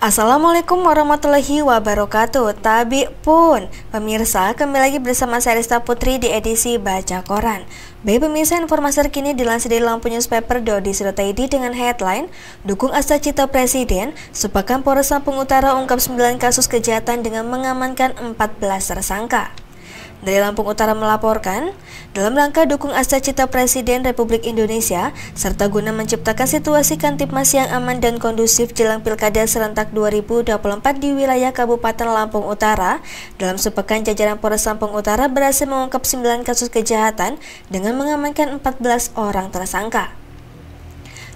Assalamualaikum warahmatullahi wabarakatuh. Tabi pun pemirsa, kembali lagi bersama saya Rista Putri di edisi Baca Koran. Baik pemirsa, informasi terkini dilansir dari Lampung Newspaper .id dengan headline Dukung Asta Cita Presiden, Sepakan Polres Lampung Utara ungkap 9 kasus kejahatan dengan mengamankan 14 tersangka. Dari Lampung Utara melaporkan, dalam rangka dukung Asta Cita Presiden Republik Indonesia, serta guna menciptakan situasi Kamtibmas yang aman dan kondusif jelang Pilkada serentak 2024 di wilayah Kabupaten Lampung Utara, dalam sepekan jajaran Polres Lampung Utara berhasil mengungkap 9 kasus kejahatan dengan mengamankan 14 orang tersangka.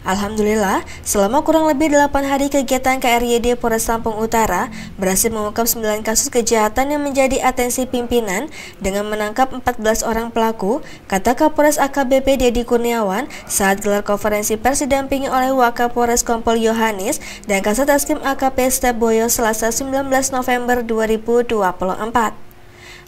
Alhamdulillah, selama kurang lebih 8 hari kegiatan KRYD Polres Lampung Utara berhasil mengungkap 9 kasus kejahatan yang menjadi atensi pimpinan dengan menangkap 14 orang pelaku, kata Kapolres AKBP Dedi Kurniawan saat gelar konferensi pers didampingi oleh Wakapolres Kompol Yohanes dan Kasat Reskrim AKP Step Boyo Selasa 19 November 2024.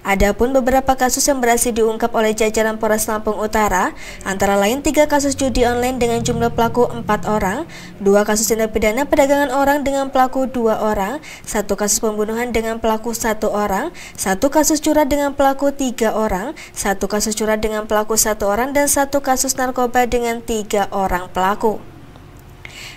Adapun beberapa kasus yang berhasil diungkap oleh jajaran Polres Lampung Utara, antara lain 3 kasus judi online dengan jumlah pelaku 4 orang, 2 kasus tindak pidana perdagangan orang dengan pelaku 2 orang, 1 kasus pembunuhan dengan pelaku 1 orang, 1 kasus curah dengan pelaku 3 orang, 1 kasus curah dengan pelaku 1 orang, dan 1 kasus narkoba dengan 3 orang pelaku.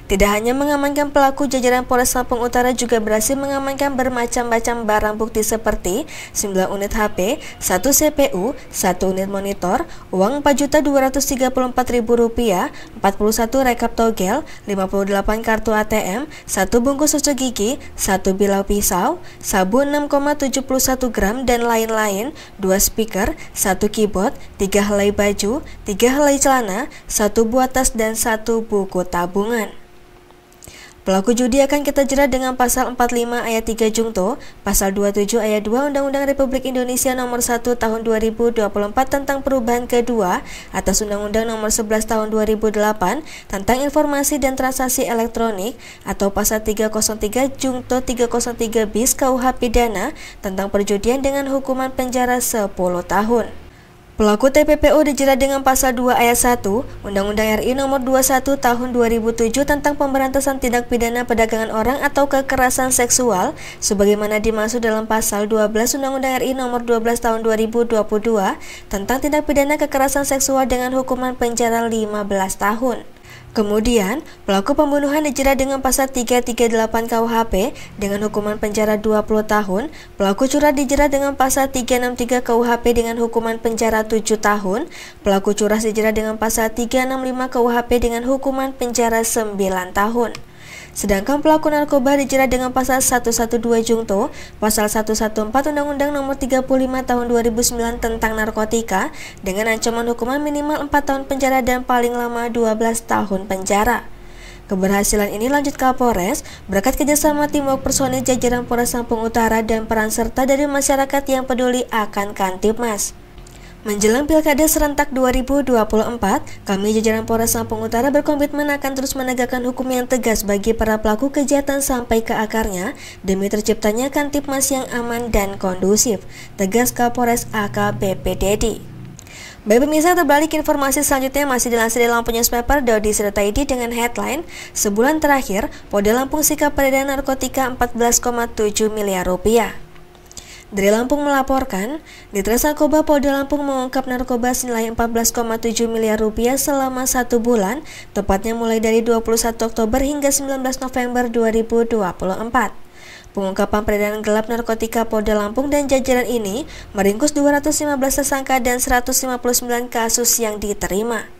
Tidak hanya mengamankan pelaku, jajaran Polres Lampung Utara juga berhasil mengamankan bermacam-macam barang bukti seperti 9 unit HP, 1 CPU, 1 unit monitor, uang Rp4.234.000, 41 rekap togel, 58 kartu ATM, 1 bungkus susu gigi, 1 bilau pisau, sabu 6,71 gram dan lain-lain, 2 speaker, 1 keyboard, 3 helai baju, 3 helai celana, 1 buah tas dan 1 buku tabungan. Pelaku judi akan kita jerat dengan pasal 45 ayat 3 Jungto, pasal 27 ayat 2 Undang-Undang Republik Indonesia Nomor 1 Tahun 2024 tentang perubahan kedua atas Undang-Undang Nomor 11 Tahun 2008 tentang informasi dan transaksi elektronik, atau pasal 303 Jungto 303 bis KUH Pidana tentang perjudian dengan hukuman penjara 10 tahun. Pelaku TPPO dijerat dengan pasal 2 ayat 1 Undang-Undang RI Nomor 21 Tahun 2007 tentang pemberantasan tindak pidana perdagangan orang atau kekerasan seksual sebagaimana dimaksud dalam pasal 12 Undang-Undang RI Nomor 12 Tahun 2022 tentang tindak pidana kekerasan seksual dengan hukuman penjara 15 tahun. Kemudian, pelaku pembunuhan dijerat dengan pasal 338 KUHP dengan hukuman penjara 20 tahun, pelaku curah dijerat dengan pasal 363 KUHP dengan hukuman penjara 7 tahun, pelaku curas dijerat dengan pasal 365 KUHP dengan hukuman penjara 9 tahun. Sedangkan pelaku narkoba dijerat dengan pasal 112 Jungto, pasal 114 Undang-Undang Nomor 35 Tahun 2009 tentang narkotika dengan ancaman hukuman minimal 4 tahun penjara dan paling lama 12 tahun penjara. Keberhasilan ini, lanjut Kapolres, berkat kerjasama timur personil jajaran Polres Lampung Utara dan peran serta dari masyarakat yang peduli akan Kamtibmas. Menjelang Pilkada serentak 2024, kami jajaran Polres Lampung Utara berkomitmen akan terus menegakkan hukum yang tegas bagi para pelaku kejahatan sampai ke akarnya demi terciptanya Kamtibmas yang aman dan kondusif, tegas Kapolres AKBP Dedi. Baik pemirsa, terbalik informasi selanjutnya masih dilansir dari Lampung Newspaper .id dengan headline Sebulan terakhir, Polda Lampung sikap peredaran narkotika 14,7 miliar rupiah. Dari Lampung melaporkan, Ditres Narkoba Polda Lampung mengungkap narkoba senilai 14,7 miliar rupiah selama 1 bulan, tepatnya mulai dari 21 Oktober hingga 19 November 2024. Pengungkapan peredaran gelap narkotika Polda Lampung dan jajaran ini meringkus 215 tersangka dan 159 kasus yang diterima.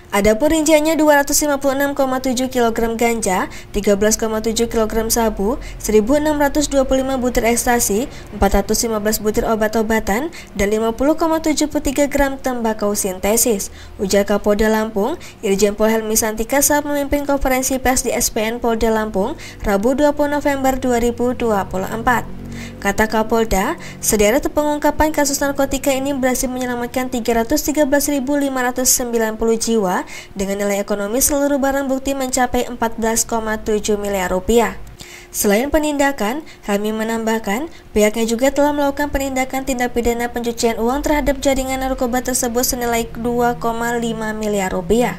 Adapun rinciannya 256,7 kg ganja, 13,7 kg sabu, 1.625 butir ekstasi, 415 butir obat-obatan, dan 50,73 gram tembakau sintesis, ujar Kapolda Lampung, Irjen Pol Helmi Santika saat memimpin konferensi pers di SPN Polda Lampung, Rabu 20 November 2024. Kata Kapolda, sederet pengungkapan kasus narkotika ini berhasil menyelamatkan 313.590 jiwa dengan nilai ekonomi seluruh barang bukti mencapai 14,7 miliar rupiah. Selain penindakan, Helmi menambahkan, pihaknya juga telah melakukan penindakan tindak pidana pencucian uang terhadap jaringan narkoba tersebut senilai 2,5 miliar rupiah.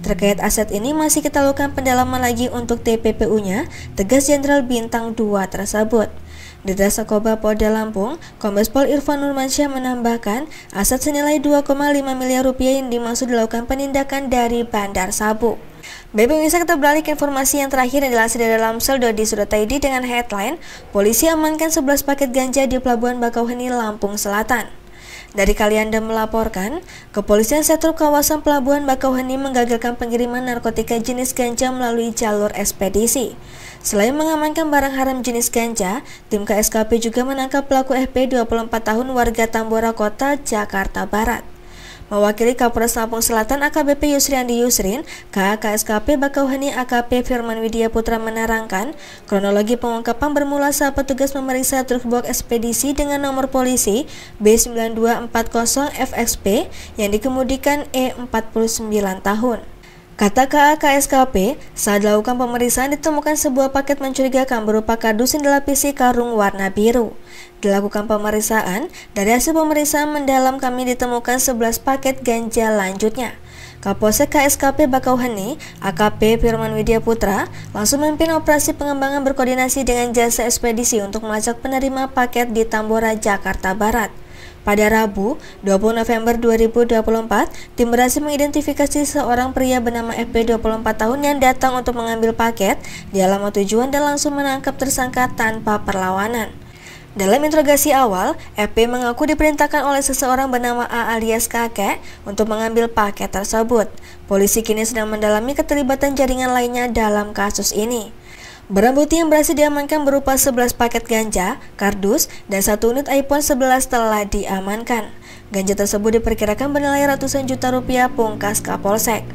Terkait aset ini masih kita lakukan pendalaman lagi untuk TPPU-nya, tegas Jenderal Bintang 2 tersebut. Di Narkoba Polda Lampung, Kombes Pol Irfan Nurmansyah menambahkan aset senilai 2,5 miliar rupiah yang dimaksud dilakukan penindakan dari bandar sabu. Baik pemirsa, kita beralih ke informasi yang terakhir yang dilansir dari lamsel.id dengan headline Polisi amankan 11 paket ganja di Pelabuhan Bakauheni, Lampung Selatan. Dari Kalianda melaporkan, Kepolisian Sektor Kawasan Pelabuhan Bakauheni menggagalkan pengiriman narkotika jenis ganja melalui jalur ekspedisi. Selain mengamankan barang haram jenis ganja, tim KSKP juga menangkap pelaku FP 24 tahun warga Tambora Kota, Jakarta Barat. Mewakili Kapolres Lampung Selatan AKBP Yusriandi Yusrin, KSKP Bakauheni AKP Firman Widya Putra menerangkan, kronologi pengungkapan bermula saat petugas memeriksa truk box ekspedisi dengan nomor polisi B9240FXP yang dikemudikan E49 tahun. Kata KSKP, saat dilakukan pemeriksaan ditemukan sebuah paket mencurigakan berupa kardus yang dilapisi karung warna biru. Dilakukan pemeriksaan, dari hasil pemeriksaan mendalam kami ditemukan 11 paket ganja lanjutnya. Kapolsek KSKP Bakauheni, AKP Firman Widya Putra, langsung memimpin operasi pengembangan berkoordinasi dengan jasa ekspedisi untuk melacak penerima paket di Tambora, Jakarta Barat. Pada Rabu, 20 November 2024, tim berhasil mengidentifikasi seorang pria bernama FP 24 tahun yang datang untuk mengambil paket di alamat tujuan dan langsung menangkap tersangka tanpa perlawanan. Dalam interogasi awal, FP mengaku diperintahkan oleh seseorang bernama A alias Kakek untuk mengambil paket tersebut. Polisi kini sedang mendalami keterlibatan jaringan lainnya dalam kasus ini. Barang bukti yang berhasil diamankan berupa 11 paket ganja, kardus, dan 1 unit iPhone 11 telah diamankan. Ganja tersebut diperkirakan bernilai ratusan juta rupiah, pungkas Kapolsek.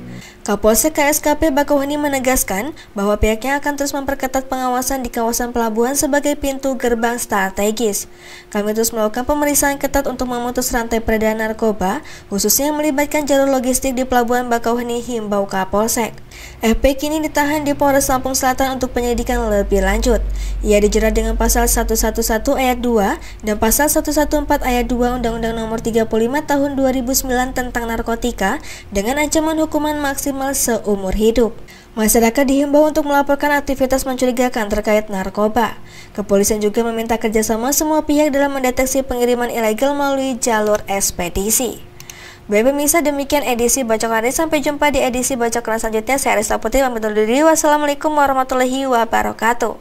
Kapolsek KSKP Bakauheni menegaskan bahwa pihaknya akan terus memperketat pengawasan di kawasan pelabuhan sebagai pintu gerbang strategis. Kami terus melakukan pemeriksaan ketat untuk memutus rantai peredaran narkoba, khususnya yang melibatkan jalur logistik di Pelabuhan Bakauheni, himbau Kapolsek. FP kini ditahan di Polres Lampung Selatan untuk penyelidikan lebih lanjut. Ia dijerat dengan pasal 111 ayat 2 dan pasal 114 ayat 2 Undang-Undang Nomor 35 Tahun 2009 tentang narkotika dengan ancaman hukuman maksimal seumur hidup. Masyarakat dihimbau untuk melaporkan aktivitas mencurigakan terkait narkoba. Kepolisian juga meminta kerjasama semua pihak dalam mendeteksi pengiriman ilegal melalui jalur ekspedisi. Baik pemirsa, demikian edisi Bacok Hari. Sampai jumpa di edisi Bacok selanjutnya. Saya Arista Putri, pamit undur diri. Wassalamualaikum warahmatullahi wabarakatuh.